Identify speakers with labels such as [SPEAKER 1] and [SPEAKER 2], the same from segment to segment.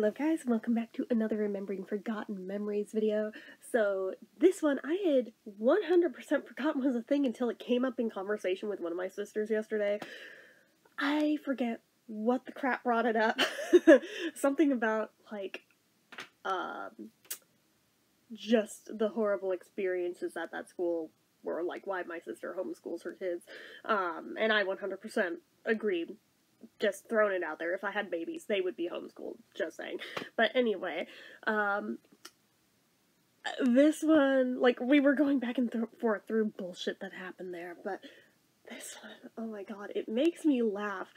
[SPEAKER 1] Hello guys, and welcome back to another Remembering Forgotten Memories video. So this one I had 100% forgotten was a thing until it came up in conversation with one of my sisters yesterday. I forget what the crap brought it up. Something about like just the horrible experiences at that school were like why my sister homeschools her kids. And I 100% agree. Just throwing it out there. If I had babies, they would be homeschooled. Just saying. But anyway, this one, like, we were going back and forth through bullshit that happened there, but this one, oh my god, it makes me laugh.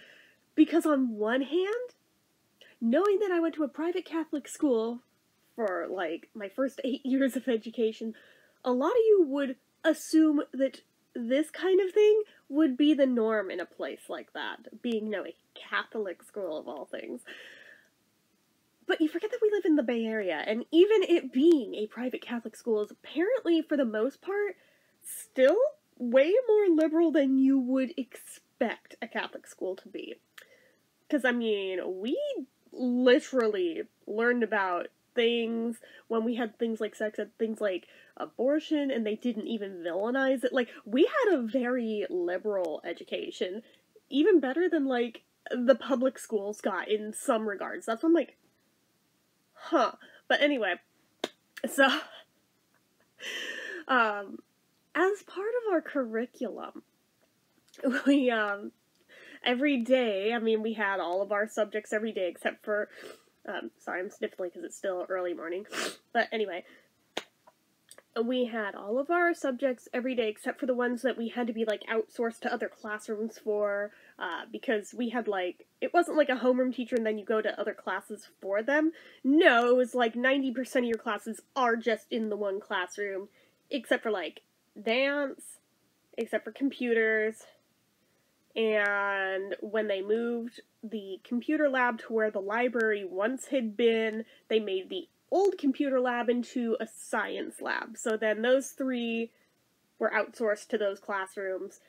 [SPEAKER 1] Because on one hand, knowing that I went to a private Catholic school for, like, my first 8 years of education, a lot of you would assume that this kind of thing would be the norm in a place like that, being, you know, a Catholic school of all things. But you forget that we live in the Bay Area, and even it being a private Catholic school is apparently, for the most part, still way more liberal than you would expect a Catholic school to be. Because, I mean, we literally learned about things when we had things like sex and things like abortion, and they didn't even villainize it. Like, we had a very liberal education, even better than, like, the public schools got in some regards. That's why I'm like, huh. But anyway, so, as part of our curriculum, we, every day, I mean, we had all of our subjects every day except for, sorry, I'm sniffling because it's still early morning, but anyway, we had all of our subjects every day except for the ones that we had to be, like, outsourced to other classrooms for, because we had, like, it wasn't like a homeroom teacher and then you go to other classes for them. No, it was like 90% of your classes are just in the one classroom, except for, like, dance, except for computers, and when they moved the computer lab to where the library once had been, they made the old computer lab into a science lab. So then those three were outsourced to those classrooms.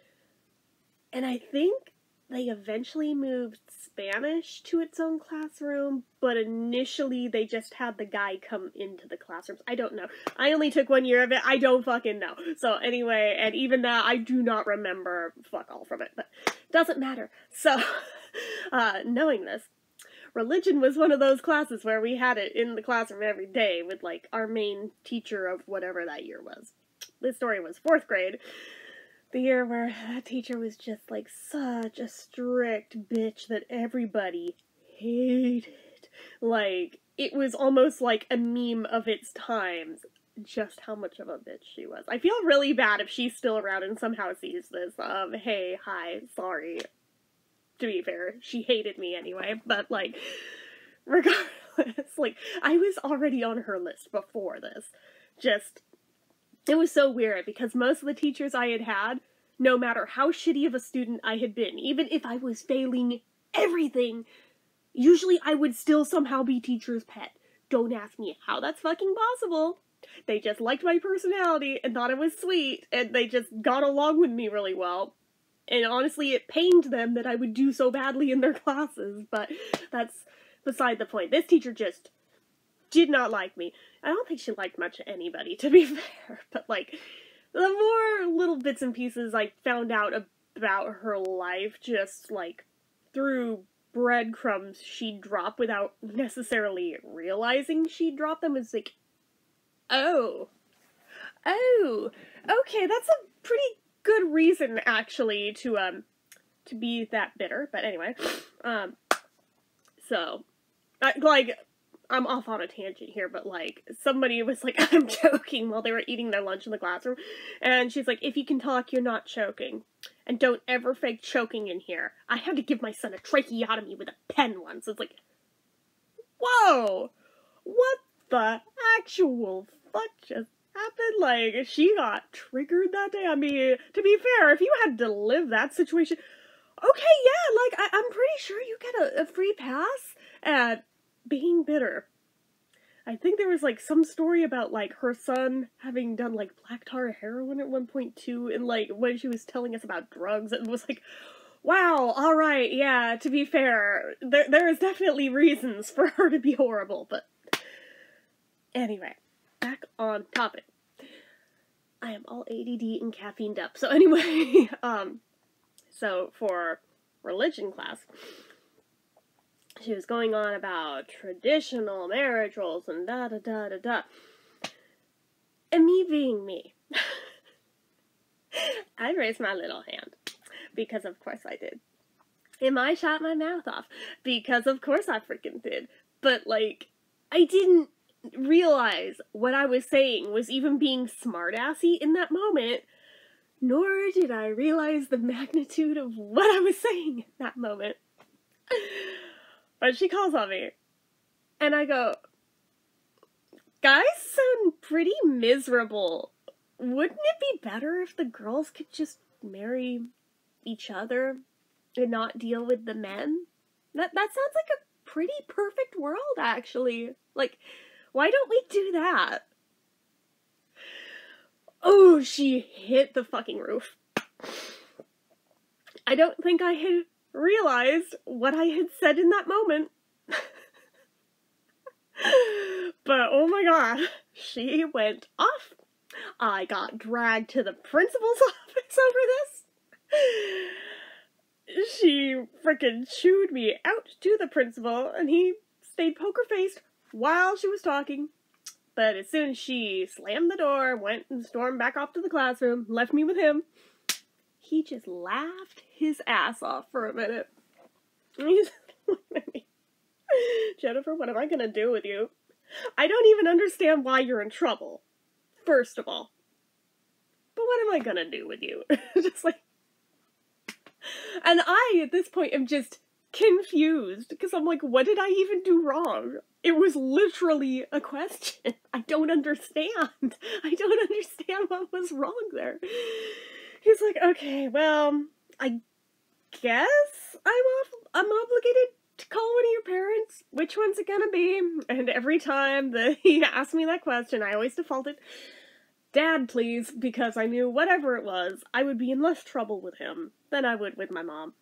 [SPEAKER 1] And I think they eventually moved Spanish to its own classroom, but initially they just had the guy come into the classrooms. I don't know. I only took 1 year of it. I don't fucking know. So anyway, and even that, I do not remember fuck all from it, but doesn't matter. So, knowing this, religion was one of those classes where we had it in the classroom every day with, like, our main teacher of whatever that year was. This story was 4th grade. The year where that teacher was just, like, such a strict bitch that everybody hated. Like, it was almost like a meme of its times, just how much of a bitch she was. I feel really bad if she's still around and somehow sees this. Hey, hi, sorry. To be fair, she hated me anyway, but, like, regardless, like, I was already on her list before this. Just, it was so weird, because most of the teachers I had had, no matter how shitty of a student I had been, even if I was failing everything, usually I would still somehow be teacher's pet. Don't ask me how that's fucking possible. They just liked my personality and thought it was sweet, and they just got along with me really well. And honestly, it pained them that I would do so badly in their classes, but that's beside the point. This teacher just did not like me. I don't think she liked much anybody, to be fair, but, like, the more little bits and pieces I found out about her life, just, like, through breadcrumbs she'd drop without necessarily realizing she'd drop them, is like, oh, okay, that's a pretty good reason, actually, to be that bitter, but anyway, so, like, I'm off on a tangent here, but, like, somebody was like, I'm choking while they were eating their lunch in the classroom, and she's like, if you can talk, you're not choking, and don't ever fake choking in here. I had to give my son a tracheotomy with a pen once. It's like, whoa, what the actual fuck just happened? Like, she got triggered that day. I mean, to be fair, if you had to live that situation, okay, yeah, like, I'm pretty sure you get a free pass at being bitter. I think there was, like, some story about, like, her son having done, like, black tar heroin at one point, too, and, like, when she was telling us about drugs, it was like, wow, alright, yeah, to be fair, there is definitely reasons for her to be horrible, but anyway, back on topic. I am all ADD and caffeined up. So anyway, so for religion class, she was going on about traditional marriage roles and da-da-da-da-da. And me being me, I raised my little hand, because of course I did. And I shot my mouth off, because of course I freaking did. But, like, I didn't realize what I was saying was even being smartassy in that moment, nor did I realize the magnitude of what I was saying in that moment. But she calls on me, and I go, guys sound pretty miserable. Wouldn't it be better if the girls could just marry each other and not deal with the men? That sounds like a pretty perfect world, actually. Like, why don't we do that? Oh, she hit the fucking roof. I don't think I had realized what I had said in that moment. But oh my god, she went off. I got dragged to the principal's office over this. She frickin' chewed me out to the principal, and he stayed poker-faced while she was talking. But as soon as she slammed the door, went and stormed back off to the classroom, left me with him, he just laughed his ass off for a minute. And he's looking at me. Jennifer, what am I gonna do with you? I don't even understand why you're in trouble, first of all. But what am I gonna do with you? Just like... And I, at this point, am just confused, because I'm like, what did I even do wrong? It was literally a question. I don't understand. I don't understand what was wrong there. He's like, okay, well, I guess I'm obligated to call one of your parents. Which one's it gonna be? And every time that he asked me that question, I always defaulted, Dad, please, because I knew whatever it was, I would be in less trouble with him than I would with my mom.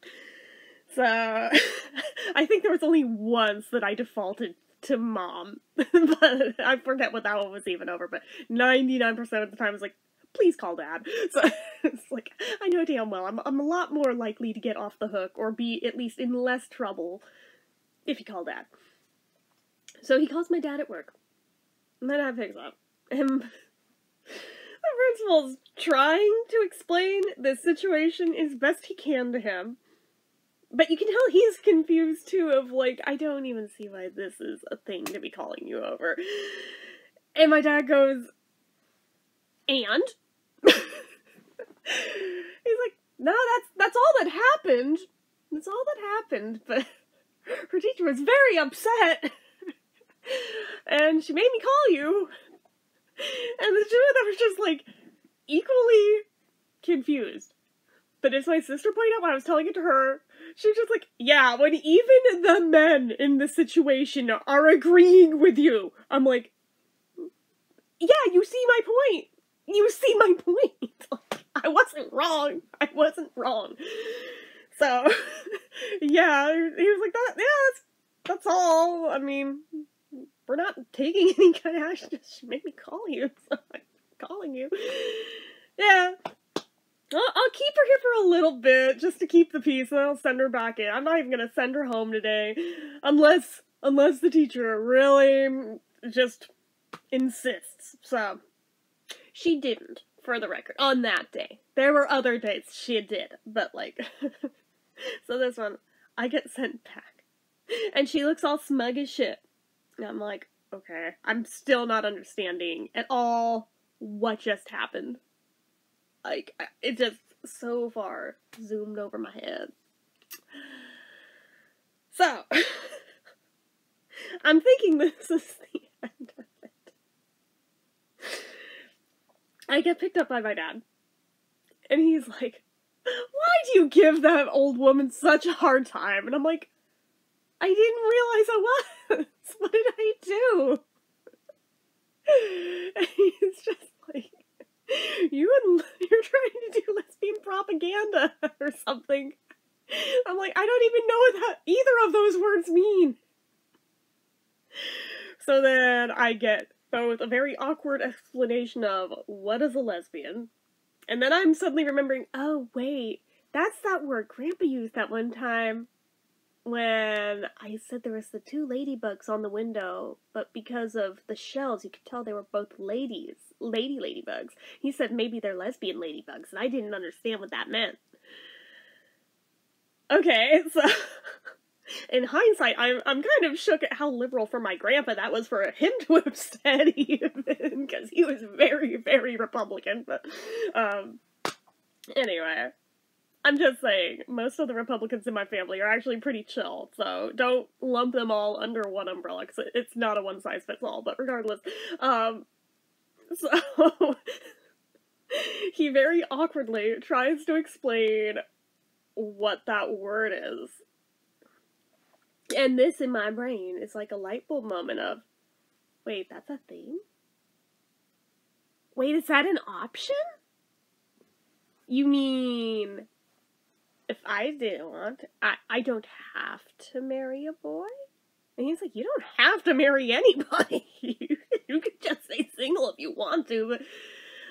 [SPEAKER 1] So, I think there was only once that I defaulted to Mom, but I forget what that one was even over, but 99% of the time I was like, please call Dad. So, it's like, I know damn well I'm a lot more likely to get off the hook, or be at least in less trouble, if you call Dad. So he calls my dad at work, and my dad picks up, and the principal's trying to explain the situation as best he can to him. But you can tell he's confused, too, of, like, I don't even see why this is a thing to be calling you over. And my dad goes, and? He's like, no, that's all that happened. That's all that happened, but her teacher was very upset. And she made me call you. And the two of them were just, like, equally confused. But as my sister pointed out when I was telling it to her, she was just like, yeah, when even the men in the situation are agreeing with you. I'm like, yeah, you see my point. You see my point. I wasn't wrong. I wasn't wrong. So, yeah, he was like, that's all. I mean, we're not taking any kind of action. She made me call you, so I'm calling you. Yeah. I'll keep her here for a little bit, just to keep the peace, and I'll send her back in. I'm not even gonna send her home today, unless the teacher really just insists. So, she didn't, for the record, on that day. There were other days she did, but like, so this one, I get sent back, and she looks all smug as shit, and I'm like, okay, I'm still not understanding at all what just happened. Like, it just so far zoomed over my head. So, I'm thinking this is the end of it. I get picked up by my dad. And he's like, why do you give that old woman such a hard time? And I'm like, I didn't realize I was. What did I do? And he's just like, you're trying to do lesbian propaganda or something. like, I don't even know what either of those words mean. So then I get both a very awkward explanation of what is a lesbian, and then I'm suddenly remembering, oh wait, that's that word Grandpa used that one time when I said there was the 2 ladybugs on the window, but because of the shells, you could tell they were both ladies. Ladybugs. He said maybe they're lesbian ladybugs, and I didn't understand what that meant. Okay, so in hindsight, I'm kind of shook at how liberal for my grandpa that was for him to have said, even, because he was very, very Republican, but, anyway. I'm just saying, most of the Republicans in my family are actually pretty chill, so don't lump them all under one umbrella, because it's not a one-size-fits-all, but regardless, so, he very awkwardly tries to explain what that word is. And this, in my brain, is like a light bulb moment of, wait, that's a thing? Wait, is that an option? You mean, if I didn't want, I don't have to marry a boy? And he's like, you don't have to marry anybody. You could just stay single if you want to, but,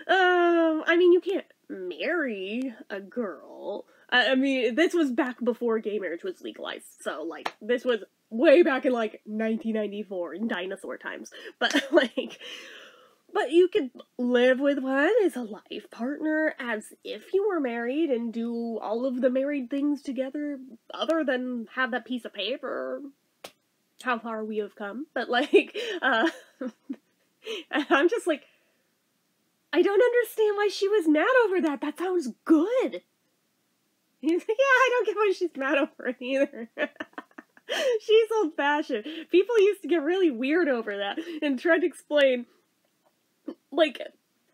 [SPEAKER 1] I mean, you can't marry a girl. I mean, this was back before gay marriage was legalized, so, like, this was way back in, like, 1994, in dinosaur times, but, like, but you could live with one as a life partner as if you were married and do all of the married things together, other than have that piece of paper. How far we have come, but, like, I'm just like, I don't understand why she was mad over that. That sounds good. He's like, yeah, I don't get why she's mad over it either. She's old-fashioned. People used to get really weird over that and tried to explain, like,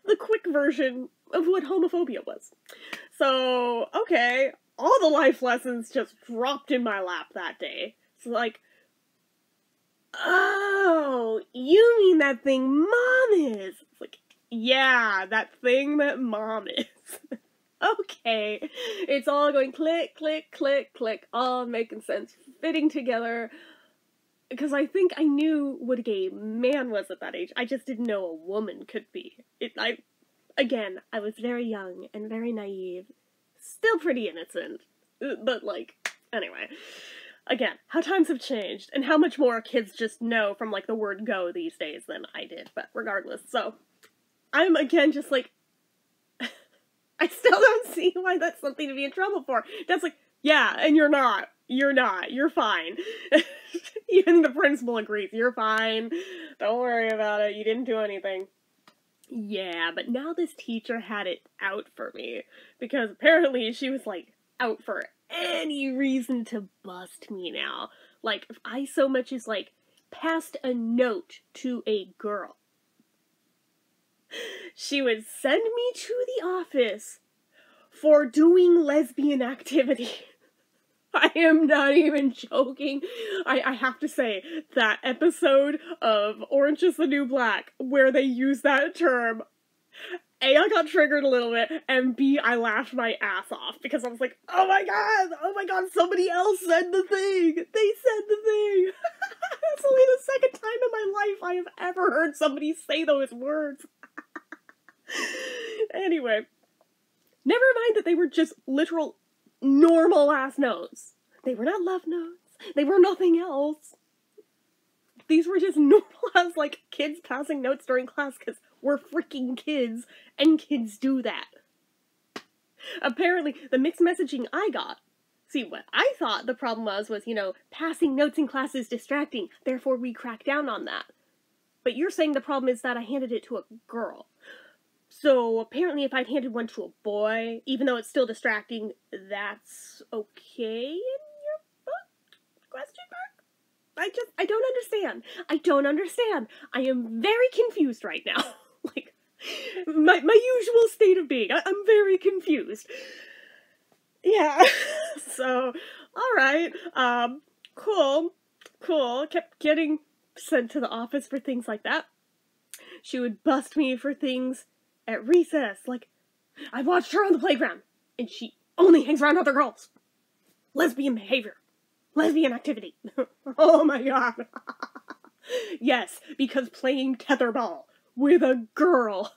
[SPEAKER 1] the quick version of what homophobia was. So, okay, all the life lessons just dropped in my lap that day. So, like, oh, you mean that thing Mom is? It's like, yeah, that thing that Mom is. Okay, it's all going click, click, click, click, all making sense, fitting together, because I think I knew what a gay man was at that age. I just didn't know a woman could be. Again, I was very young and very naive, still pretty innocent, but, like, anyway. Again, how times have changed, and how much more kids just know from, like, the word go these days than I did, but regardless, so, I'm, again, just like, I still don't see why that's something to be in trouble for. That's like, yeah, and you're not, you're fine. Even the principal agrees, you're fine, don't worry about it, you didn't do anything. Yeah, but now this teacher had it out for me, because apparently she was, like, out for any reason to bust me now. Like, if I so much as, like, passed a note to a girl, she would send me to the office for doing lesbian activity. I am not even joking. I have to say, that episode of Orange is the New Black, where they use that term, A, I got triggered a little bit, and B, I laughed my ass off, because I was like, oh my god, somebody else said the thing! They said the thing! That's only the second time in my life I have ever heard somebody say those words. Anyway, never mind that they were just literal normal-ass notes. They were not love notes. They were nothing else. These were just normal-ass, like, kids passing notes during class because we're freaking kids, and kids do that. Apparently, the mixed messaging I got, see, what I thought the problem was, you know, passing notes in class is distracting, therefore we crack down on that. But you're saying the problem is that I handed it to a girl. So, apparently if I'd handed one to a boy, even though it's still distracting, that's okay in your book? Question mark? I don't understand. I don't understand. I am very confused right now. Like, my usual state of being. I'm very confused. Yeah. So, alright. Cool. Kept getting sent to the office for things like that. She would bust me for things at recess, like, I watched her on the playground, and she only hangs around other girls. lesbian behavior, lesbian activity. Oh my god. Yes, because playing tetherball with a girl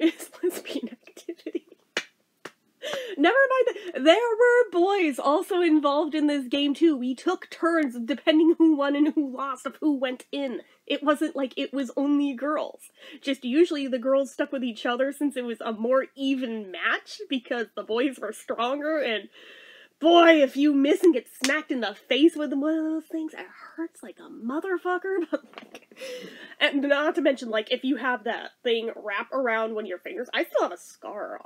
[SPEAKER 1] is lesbian activity. Never mind, there were boys also involved in this game too. We took turns depending who won and who lost of who went in. It wasn't like it was only girls. Just usually the girls stuck with each other since it was a more even match because the boys were stronger, and boy, if you miss and get smacked in the face with one of those things, it hurts like a motherfucker. But like, and not to mention, like, if you have that thing wrap around one of your fingers, I still have a scar.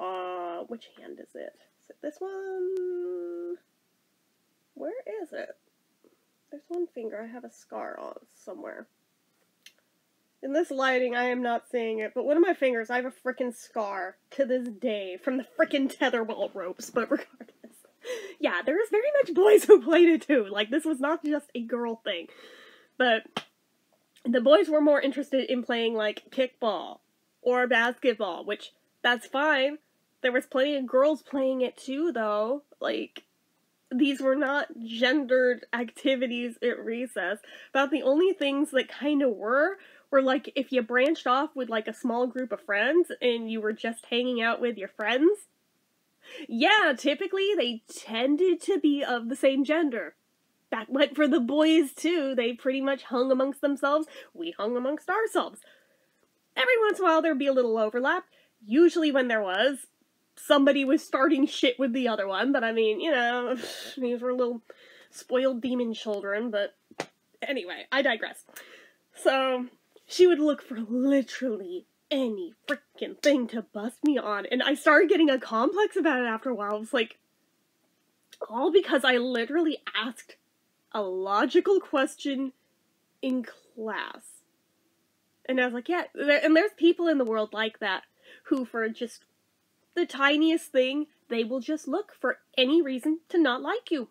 [SPEAKER 1] Which hand is it? Is it this one? Where is it? There's one finger I have a scar on somewhere. In this lighting, I am not seeing it, but one of my fingers, I have a frickin' scar to this day from the frickin' tetherball ropes, but regardless. Yeah, there was very much boys who played it too. Like, this was not just a girl thing. But the boys were more interested in playing, like, kickball or basketball, which, that's fine. There was plenty of girls playing it too, though. Like, these were not gendered activities at recess. About the only things that kind of were, like, if you branched off with, like, a small group of friends and you were just hanging out with your friends. Yeah, typically they tended to be of the same gender. That went for the boys too. They pretty much hung amongst themselves. We hung amongst ourselves. Every once in a while there'd be a little overlap. Usually when there was, somebody was starting shit with the other one. But I mean, you know, these were little spoiled demon children. But anyway, I digress. So, she would look for literally any freaking thing to bust me on, and I started getting a complex about it after a while. It was like, all because I literally asked a logical question in class. And I was like, yeah, and there's people in the world like that, who for just the tiniest thing, they will just look for any reason to not like you.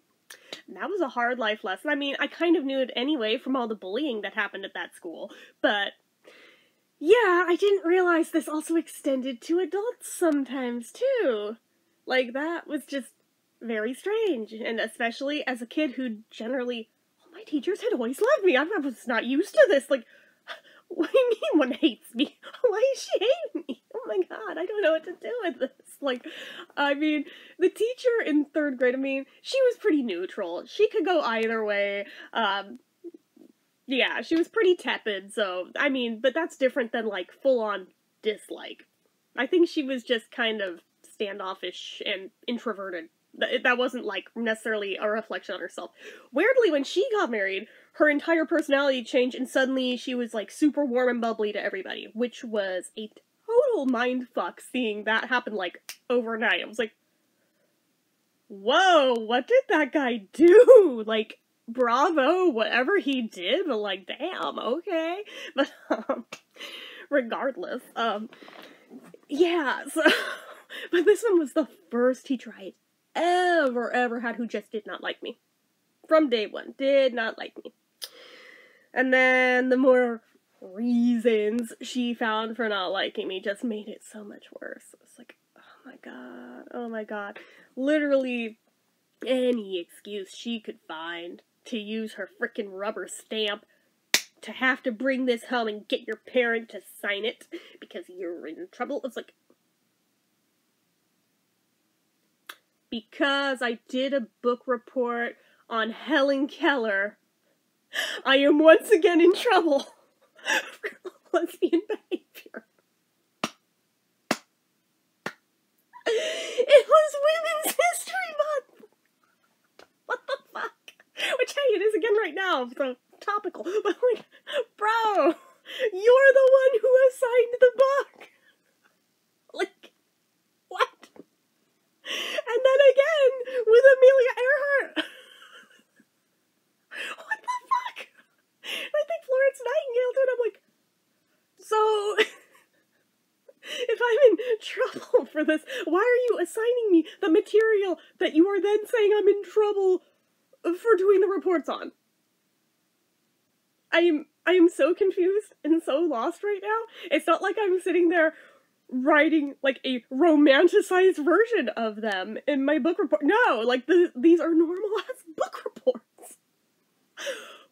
[SPEAKER 1] And that was a hard life lesson. I mean, I kind of knew it anyway from all the bullying that happened at that school, but yeah, I didn't realize this also extended to adults sometimes, too. Like, that was just very strange. And especially as a kid who generally, all my teachers had always loved me. I was not used to this. Like, what do you mean one hates me? Why does she hate me? Oh my god, I don't know what to do with this. Like, I mean, the teacher in 3rd grade, I mean, she was pretty neutral. She could go either way. Yeah, she was pretty tepid, so, I mean, but that's different than, like, full-on dislike. I think she was just kind of standoffish and introverted. That wasn't, like, necessarily a reflection on herself. Weirdly, when she got married, her entire personality changed, and suddenly she was, like, super warm and bubbly to everybody, which was a total mindfuck seeing that happen, like, overnight. I was like, whoa, what did that guy do? Like, bravo, whatever he did, but like, damn, okay. But, regardless, yeah, so, but this one was the first teacher I had ever had who just did not like me. From day one, did not like me. And then the more reasons she found for not liking me just made it so much worse. It's like, oh my god. Literally any excuse she could find to use her frickin' rubber stamp to have to bring this home and get your parent to sign it because you're in trouble. It's like, because I did a book report on Helen Keller, I am once again in trouble for lesbian behavior. It was Women's History Month! What the fuck? Which, hey, it is again right now, so topical. But like, bro, you're the one who assigned the book! Like, what? And then again, with Amelia Earhart. What the fuck? And I think Florence Nightingale did. I'm like, so, if I'm in trouble for this, why are you assigning me the material that you are then saying I'm in trouble for doing the reports on? I am so confused and so lost right now. It's not like I'm sitting there writing, like, a romanticized version of them in my book report. No, like, these are normal-ass book reports.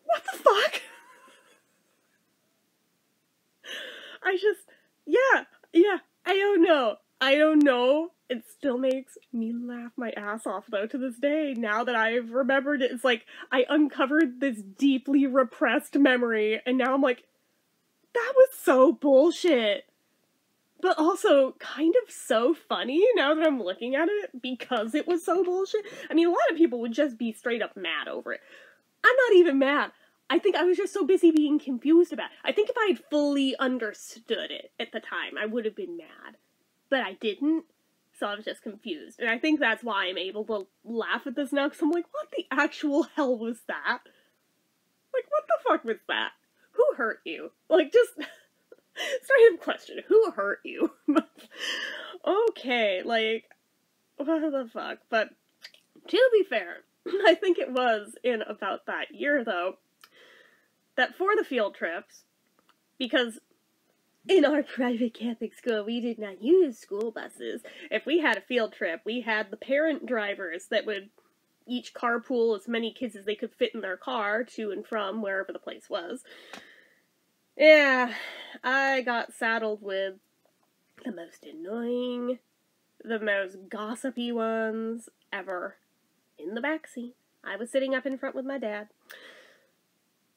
[SPEAKER 1] What the fuck? Yeah, I don't know. It still makes me laugh my ass off, though, to this day, now that I've remembered it. It's like, I uncovered this deeply repressed memory, and now I'm like, that was so bullshit. But also, kind of so funny, now that I'm looking at it, because it was so bullshit. I mean, a lot of people would just be straight up mad over it. I'm not even mad. I think I was just so busy being confused about it. I think if I had fully understood it at the time, I would have been mad. But I didn't, so I was just confused. And I think that's why I'm able to laugh at this now, because I'm like, what the actual hell was that? Like, what the fuck was that? Who hurt you? Like, just, straight up question, who hurt you? Okay, like, what the fuck? But, to be fair, I think it was in about that year, though, that for the field trips, because in our private Catholic school, we did not use school buses. If we had a field trip, we had the parent drivers that would each carpool as many kids as they could fit in their car to and from wherever the place was. Yeah, I got saddled with the most annoying, the most gossipy ones ever in the backseat. I was sitting up in front with my dad.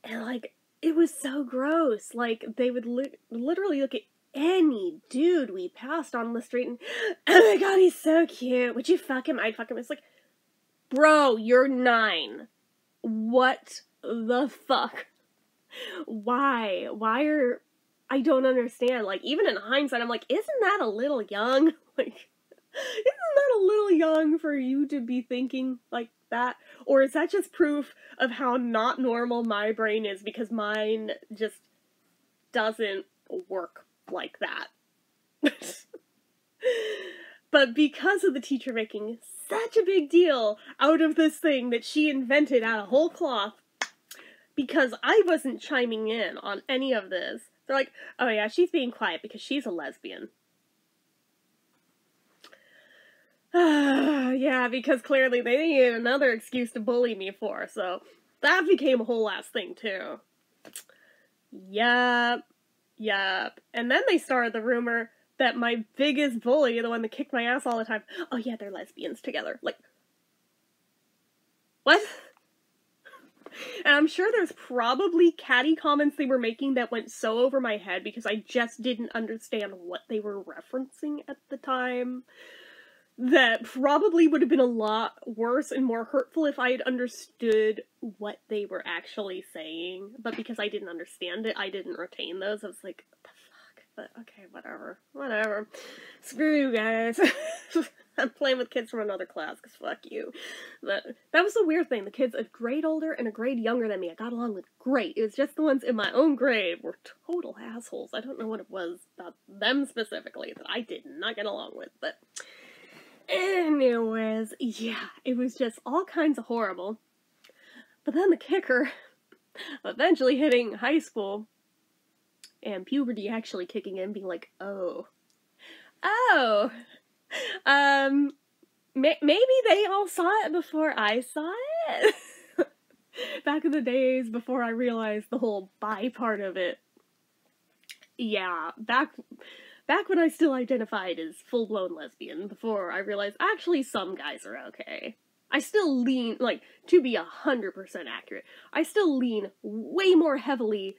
[SPEAKER 1] And, like, it was so gross. Like, they would literally look at any dude we passed on the street and, oh my god, he's so cute. Would you fuck him? I'd fuck him. It's like, bro, you're 9. What the fuck? Why? I don't understand. Like, even in hindsight, I'm like, isn't that a little young? Like, isn't that a little young for you to be thinking like that? Or is that just proof of how not normal my brain is, because mine just doesn't work like that? But because of the teacher making such a big deal out of this thing that she invented out of whole cloth, because I wasn't chiming in on any of this, they're like, oh yeah, she's being quiet because she's a lesbian. Yeah, because clearly they needed another excuse to bully me for, so that became a whole ass thing too. Yup. And then they started the rumor that my biggest bully, the one that kicked my ass all the time, oh yeah, they're lesbians together. Like, what? And I'm sure there's probably catty comments they were making that went so over my head because I just didn't understand what they were referencing at the time, that probably would have been a lot worse and more hurtful if I had understood what they were actually saying. But because I didn't understand it, I didn't retain those. I was like, what the fuck? But okay, whatever. Screw you guys. I'm playing with kids from another class, because fuck you. But that was the weird thing. The kids a grade older and a grade younger than me, I got along with great. It was just the ones in my own grade were total assholes. I don't know what it was about them specifically that I did not get along with, but anyways, yeah, it was just all kinds of horrible. But then the kicker, eventually hitting high school, and puberty actually kicking in, being like, maybe they all saw it before I saw it. Back in the days before I realized the whole bi part of it. Yeah, back when I still identified as full-blown lesbian, before I realized actually some guys are okay. I still lean, like, to be 100% accurate, I still lean way more heavily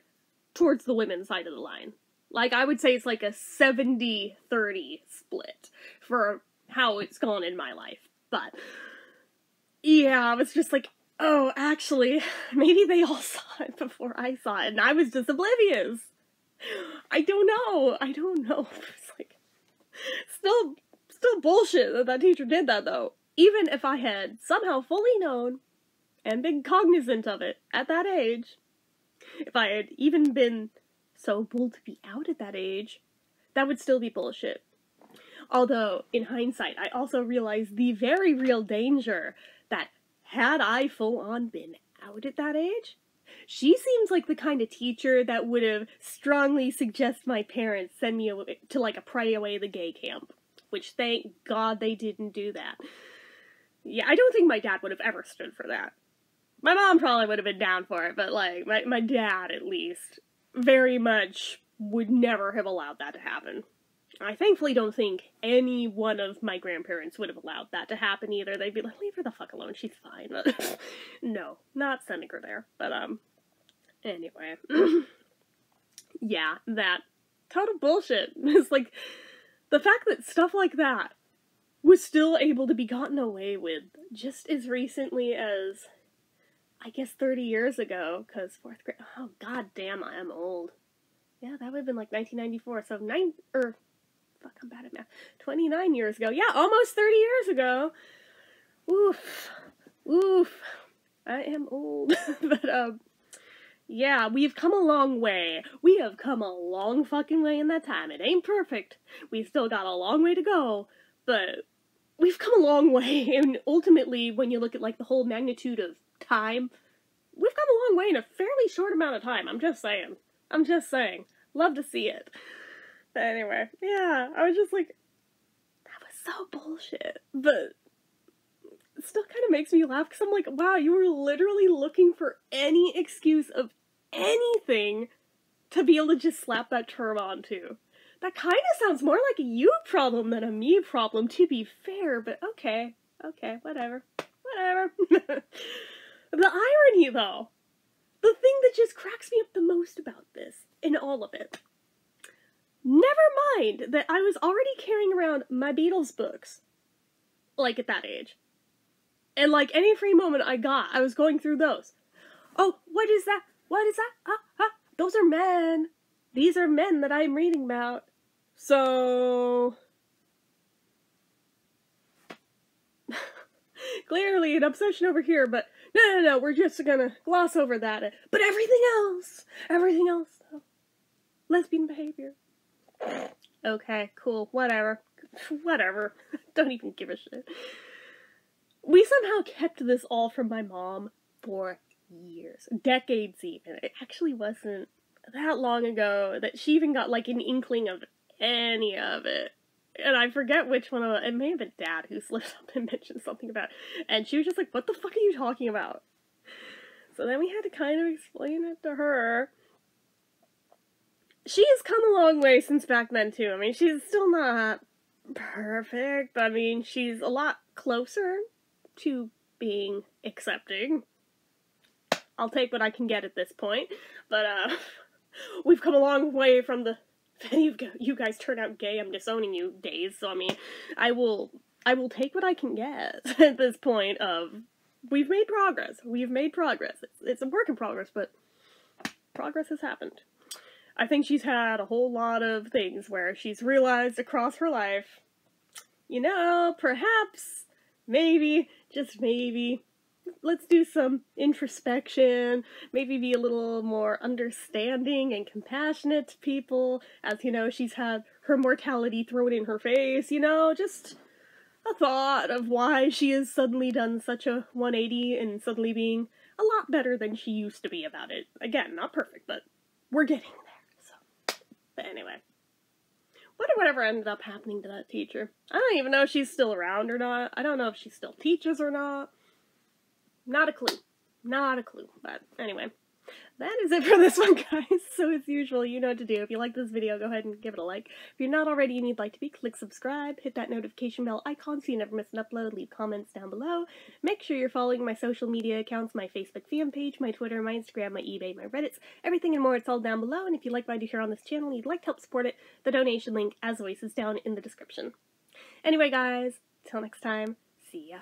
[SPEAKER 1] towards the women's side of the line. Like, I would say it's like a 70-30 split for how it's gone in my life. But, yeah, I was just like, oh, actually, maybe they all saw it before I saw it, and I was just oblivious. I don't know. It's like, still bullshit that teacher did that, though. Even if I had somehow fully known and been cognizant of it at that age, if I had even been so bold to be out at that age, that would still be bullshit. Although, in hindsight, I also realized the very real danger that had I full-on been out at that age, She seems like the kind of teacher that would have strongly suggested my parents send me to like a pray away the gay camp. Which thank God they didn't do that. Yeah, I don't think my dad would have ever stood for that. My mom probably would have been down for it, but like, my dad at least very much would never have allowed that to happen. I thankfully don't think any one of my grandparents would have allowed that to happen either. They'd be like, leave her the fuck alone, she's fine. But no, not sending her there. But, anyway. Yeah, that total bullshit. It's like, the fact that stuff like that was still able to be gotten away with just as recently as, I guess, 30 years ago, because 4th grade, oh god damn, I am old. Yeah, that would have been like 1994, so I'm bad at math. 29 years ago. Yeah, almost 30 years ago. Oof. Oof. I am old. But, yeah, we've come a long way. We have come a long fucking way in that time. It ain't perfect. We've still got a long way to go, but we've come a long way, and ultimately, when you look at, like, the whole magnitude of time, we've come a long way in a fairly short amount of time. I'm just saying. I'm just saying. Love to see it. But anyway, yeah, I was just like, that was so bullshit, but it still kind of makes me laugh, because I'm like, wow, you were literally looking for any excuse of anything to be able to just slap that term onto. That kind of sounds more like a you problem than a me problem, to be fair, but okay, whatever. The irony, though, the thing that just cracks me up the most about this, in all of it, never mind that I was already carrying around my Beatles books, like, at that age. And, like, any free moment I got, I was going through those. Oh, what is that? What is that? Those are men. These are men that I'm reading about. So... clearly an obsession over here, but no, we're just gonna gloss over that. But everything else, though. Lesbian behavior. Okay, cool, whatever. Don't even give a shit. We somehow kept this all from my mom for years. Decades even. It actually wasn't that long ago that she even got like an inkling of any of it. And I forget which one of it may have been Dad who slipped up and mentioned something about it. And she was just like, what the fuck are you talking about? So then we had to kind of explain it to her. She has come a long way since back then, too. I mean, she's still not perfect. I mean, she's a lot closer to being accepting. I'll take what I can get at this point. But, we've come a long way from the, you guys turn out gay, I'm disowning you days. So, I mean, I will take what I can get at this point of, we've made progress. It's a work in progress, but progress has happened. I think she's had a whole lot of things where she's realized across her life, you know, perhaps, maybe, just maybe, let's do some introspection, maybe be a little more understanding and compassionate to people, as, you know, she's had her mortality thrown in her face, you know, just a thought of why she has suddenly done such a 180 and suddenly being a lot better than she used to be about it. Again, not perfect, but we're getting there. But anyway, whatever ended up happening to that teacher. I don't even know if she's still around or not. I don't know if she still teaches or not. Not a clue. But anyway, that is it for this one, guys. So as usual, you know what to do. If you like this video, go ahead and give it a like. If you're not already and you'd like to be, click subscribe, hit that notification bell icon so you never miss an upload, leave comments down below. Make sure you're following my social media accounts, my Facebook fan page, my Twitter, my Instagram, my eBay, my Reddits, everything and more, it's all down below. And if you like what I do here on this channel and you'd like to help support it, the donation link, as always, is down in the description. Anyway, guys, till next time, see ya.